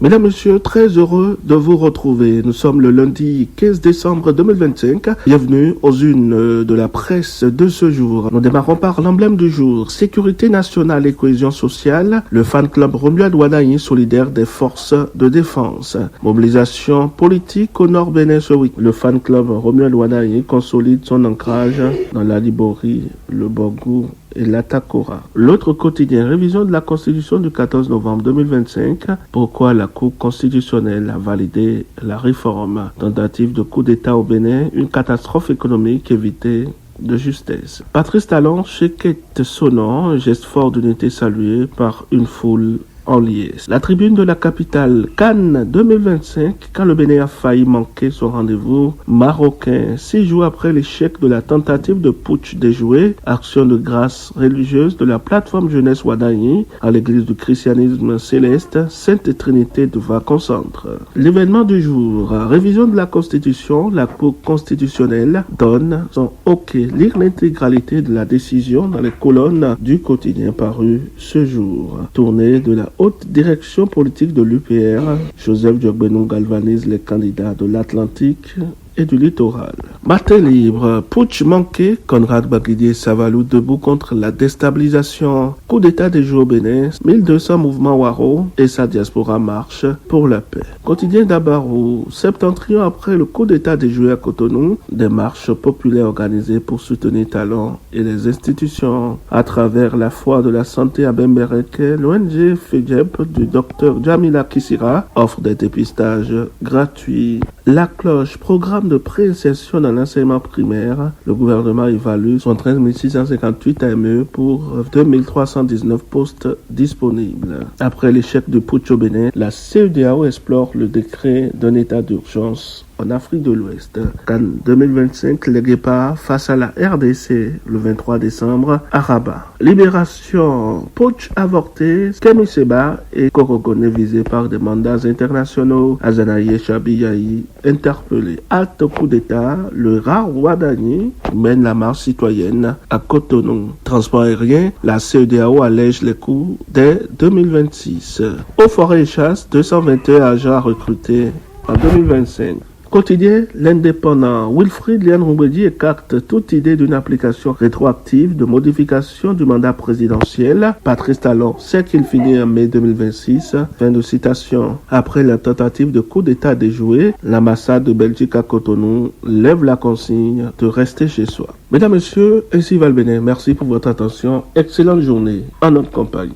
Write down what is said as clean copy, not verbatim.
Mesdames, Messieurs, très heureux de vous retrouver. Nous sommes le lundi 15 décembre 2025. Bienvenue aux unes de la presse de ce jour. Nous démarrons par l'emblème du jour. Sécurité nationale et cohésion sociale. Le fan club Romuald Wanahi solidaire des forces de défense. Mobilisation politique au Nord Bénin ce week-end. Le fan club Romuald Wanahi consolide son ancrage dans la Libori, le Borgou et l'Atakora. L'autre quotidien, révision de la Constitution du 14 novembre 2025. Pourquoi la Cour constitutionnelle a validé la réforme? Tentative de coup d'État au Bénin, une catastrophe économique évitée de justesse. Patrice Talon, chéquette sonnant, geste fort d'unité salué par une foule en liesse. La tribune de la capitale, Cannes 2025, quand le Bénin a failli manquer son rendez-vous marocain, 6 jours après l'échec de la tentative de putsch déjouée, action de grâce religieuse de la plateforme jeunesse Wanahi à l'église du christianisme céleste, Sainte Trinité de Vacancentre. L'événement du jour, révision de la Constitution, la Cour constitutionnelle donne son OK. Lire l'intégralité de la décision dans les colonnes du quotidien paru ce jour. Tournée de la haute direction politique de l'UPR, Joseph Diogbenou galvanise les candidats de l'Atlantique et du littoral. Matin libre, putsch manqué, Conrad Baguidi et Savalou debout contre la déstabilisation. Coup d'état des jours au Bénin, 1200 mouvements Waro et sa diaspora marche pour la paix. Quotidien d'Abarou, septentrion après le coup d'état des Juifs à Cotonou, des marches populaires organisées pour soutenir Talon et les institutions. À travers la foire de la santé à Bembereke, l'ONG FEDJEP du docteur Jamila Kissira offre des dépistages gratuits. La cloche, programme de préinsertion dans l'enseignement primaire. Le gouvernement évalue 13 658 AME pour 2319 postes disponibles. Après l'échec du putsch au Bénin, la CEDEAO explore le décret d'un état d'urgence en Afrique de l'Ouest. Cannes 2025, les Guépards face à la RDC le 23 décembre à Rabat. Libération, putsch avorté, Kemi Seba et Korogone visés par des mandats internationaux. Azanaye Chabiyahi interpellé. Acte coup d'État, le rare Wanahi mène la marche citoyenne à Cotonou. Transport aérien, la CEDEAO allège les coûts dès 2026. Aux forêts et chasse, 221 agents recrutés en 2025. Quotidien, l'indépendant Wilfried Lian Roubedi écarte toute idée d'une application rétroactive de modification du mandat présidentiel. Patrice Talon sait qu'il finit en mai 2026. Fin de citation. Après la tentative de coup d'État déjouée, l'ambassade de Belgique à Cotonou lève la consigne de rester chez soi. Mesdames, Messieurs, ainsi va le Bénin. Merci pour votre attention. Excellente journée en notre compagnie.